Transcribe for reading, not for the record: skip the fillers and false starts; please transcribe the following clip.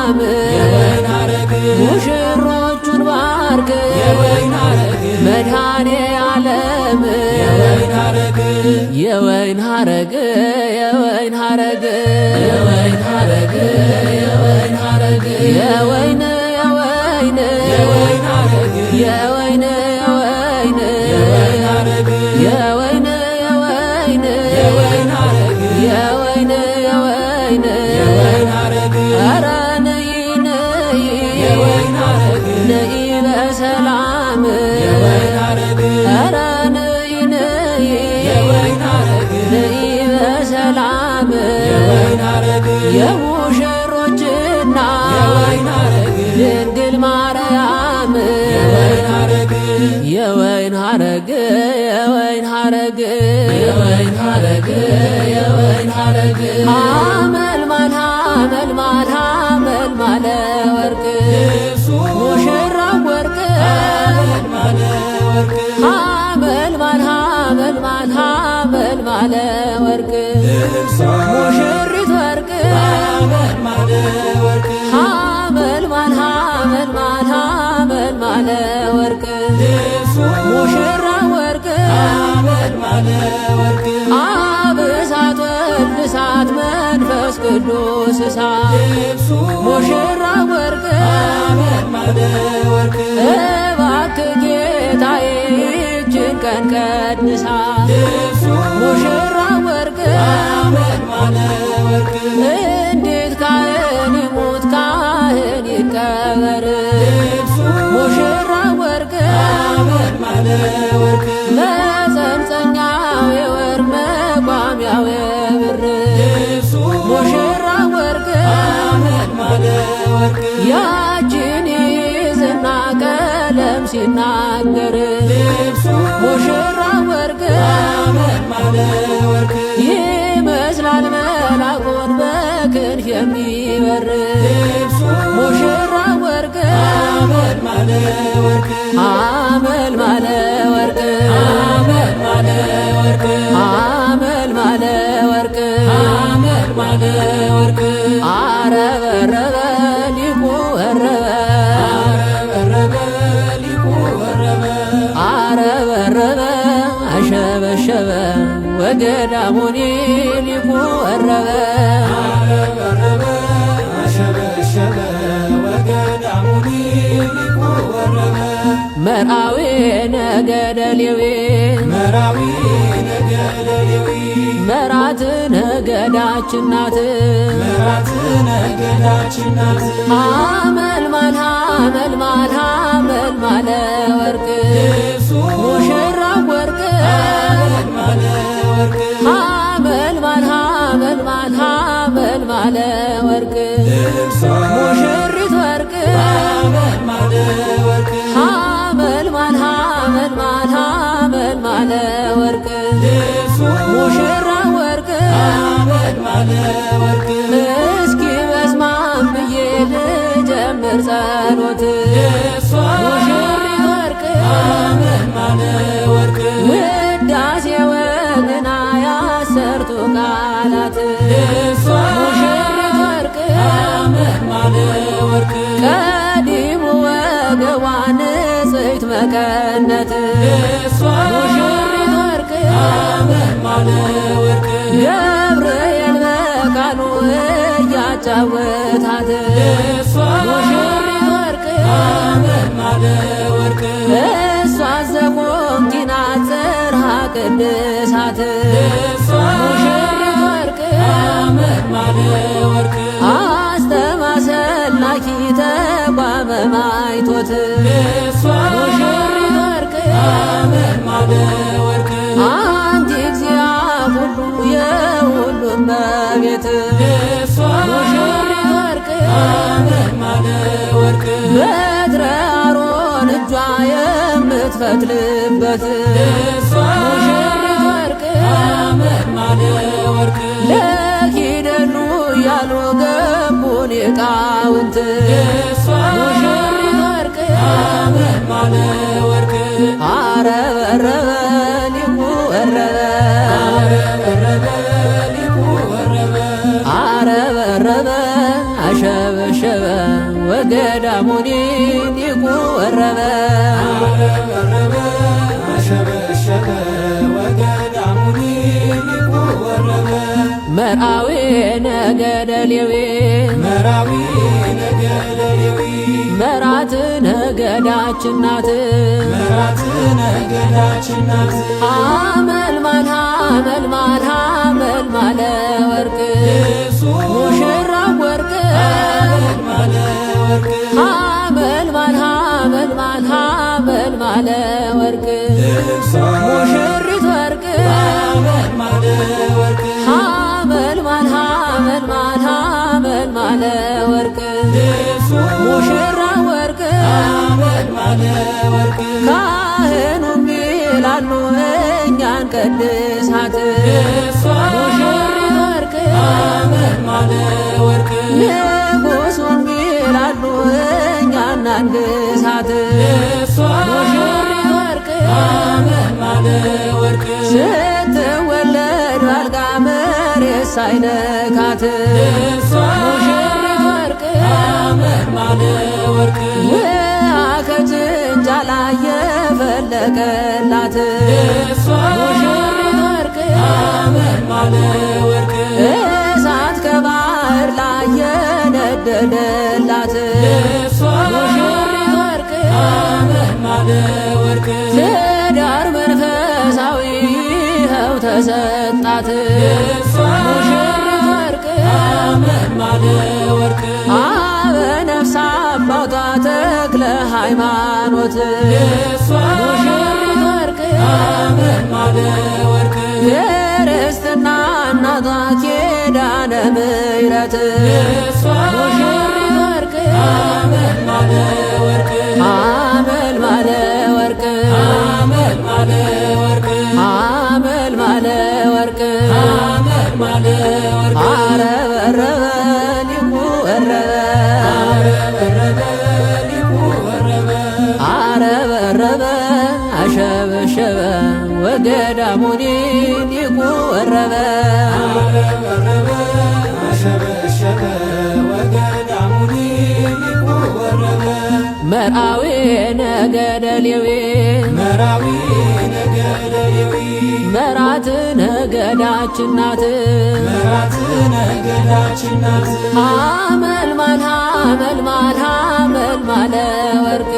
ሰላም ሙሽሮቹን ባርክ መድኃኔ ዓለም የወይን ሐረግ የወይን ሐረግ የወይን ሐረግ የወይን ሐረግ የወይን የወይን የወይን ሐረግ የወይን የወይን የወይን ሐረግ የወይን የወይን የወይን ሐረግ የወይን የወይን የወይን ሐረግ ኧረ ነይ ነይ የወይን ሐረግ ነይ በሰላም የወይን ሐረግ ኧረ ነይ ነይ የወይን ሐረግ ነይ በሰላም የወይን ሐረግ የሙሽሮችና የወይን ሐረግ ድንግል ማርያም የወይን ሐረግ የወይን ሐረግ የወይን ሐረግ የወይን ሐረግ የወይን ሐረግ ሐመልማል ሐመልማል ሐመልማለ ወርቅ ሙሽራው ወርቅ ሐመልማለ ወርቅ ሐመልማል ሐመልማል ሐመልማለ ወርቅ ሙሽሪት ወርቅ ሐመልማለ ወርቅ ሐመልማል ሐመልማል ሐመልማለ ወርቅ ሙሽራው ወርቅ ሐመልማለ ወርቅ አብ እሳት ወልድ እሳት መንፈስ ቅዱስ እሳት ሙሽራው ወርቅ ሐመልማለ ወርቅ እባክህ ጌታዬ ይህችን ቀን ቀድሳት ሙሽራው ወርቅ ሐመልማለ ወርቅ እንዴት ካህን ይሙት ካህን ይቀበር ሙሽራው ወርቅ ሐመልማለ ወርቅ መጸንጸኛው የወርቅ መቋሚያው የብር ሙሽራው ወርቅ ሐመልማለ ወርቅ ያችን ይዝና ቀለም ሲናገር ሙሽራው ወርቅ ሐመልማለ ወርቅ ይመስላል መላኩን በክንፍ የሚበር ሙሽራው ወርቅ ሐመልማለ ወርቅ ሐመልማለ ወርቅ ሐመልማለ ወርቅ ሐመልማለ ወርቅ ሐመልማለ ወርቅ አረበረበ ሊቁ ወረበ አረበረበ ሊቁ ወረበ አረበረበ አሸበሸበ ወገዳሙኒ ሊቁ ወረበ አረበረበ አሸበሸበ ወገዳሙኒ ሊቁ ወረበ መርአዊ ነገደ ሌዊ መርአዊ ነገደ ሌዊ መራት ነገዳችን ናት መራት ነገዳችን ናት ሐመልማል ሐመልማል ሐመልማለ ወርቅ ሙሽራው ወርቅ ሐመልማለ ወርቅ ሐመልማል ሐመልማል ሐመልማለ ወርቅ ሙሽሪት ወርቅ ሐመልማለ ወርቅ ሐመልማል ሐመልማል ሐመልማለ ወርቅ ሙሽራው ወርቅ ሐመልማለ ወርቅ እስኪ በስማም ብዬ ልጀምር ጸሎት ሙሽሪት ወርቅ ሐመልማለ ወርቅ ውዳሴ ወግና ያሰርቱ ቃላት ሙሽሪት ወርቅ ሐመልማለ ወርቅ ቀዲሙ ወገቧ ንጽሕት መቀነት ሙሽሪት ወርቅ ሐመልማለ ወርቅ ገብርኤል በቃሉ እያጫወታት ሙሽሪት ወርቅ ሐመልማለ ወርቅ እሷ ዘቆምቲና ጽርሐ ቅድሳት ሙሽሪት ወርቅ ሐመልማለ ወርቅ አስተማሰላኪ ተቋመ ማይቶት ሙሽሪት ወርቅ ሐመልማለ ወርቅ አንቲ እግዚአ ሁሉ የሁሉ እመቤት ሙሽሪት ወርቅ ሐመልማለ ወርቅ በትረ አሮን እጇ የምትፈትልበት ሙሽሪት ወርቅ ሐመልማለ ወርቅ ለኪደኑ ያሉ ገቡን ሊቃውንት ሙሽሪት ወርቅ ሐመልማለ ወርቅ አረበረበ ሊቁ ወረበ አረበረበ አሸበሸበ ወገዳሙኒ ሊቁ ወረበ አሸበሸበ ወገዳሙኒ ሊቁ ወረበ መርአዊ ነገደ ሌዊ መራዊ ነገደ ሌዊ መራት ነገዳችን ናት መራት ነገዳችን ናት ሐመልማል ሐመልማል ሐመልማለ ወርቅ ሙሽራው ወርቅ ሐመልማለ ወርቅ ሐመልማል ሐመልማል ሐመልማለ ወርቅ ሙሽሪት ወርቅ ሐመልማለ ወርቅ ሐመልማል ሐመልማል ሐመልማለ ወርቅ ሙሽራው ወርቅ ሐመልማለ ወርቅ ካህኑም ይላሉ እኛን ቀድሳት ሙሽሪት ወርቅ ሐመልማለ ወርቅ ንጉሡም ይላሉ እኛን እናንግሳት ሙሽሪት ወርቅ ሐመልማለ ወርቅ ስትወለድ ባልጋ መሬት ሳይነካት ሙሽሪት ወርቅ ሐመልማለ ወርቅ ውሃ ከጭንጫ ላይ የፈለቀላት ሙሽሪት ወርቅ ሐመልማለ ወርቅ እሳት ከባህር ላይ የነደደላት ሙሽሪት ወርቅ ሐመልማለ ወርቅ ትዳር መንፈሳዊ ይኸው ተሰጣት ሙሽሪት ወርቅ ሐመልማለ ወርቅ አበ ነፍስ አባቷ ተክለ ሃይማኖት ሙሽሪት ወርቅ ሐመልማለ ወርቅ የርስትና እናቷ ኪዳነ ምሕረት ሙሽሪት ወርቅ ሐመልማለ ወርቅ ሐመልማለ ወርቅ ሐመልማለ ወርቅ ሐመልማለ ወርቅ ሐመልማለ ወርቅ አረበረበ ሊቁ ወረበ አረበረበ ሊቁ ወረበ አረበረበ አሸበሸበ ወገዳሙኒ ሊቁ ወረበ አረበረበ አሸበሸበ ወገዳሙኒ ሊቁ ወረበ መርአዊ ነገደ ሌዊ መራዊ ነገደ ሌዊ መራት ነገዳችን ናት መራት ነገዳችን ናት ሐመልማል ሐመልማል ሐመልማለ ወርቅ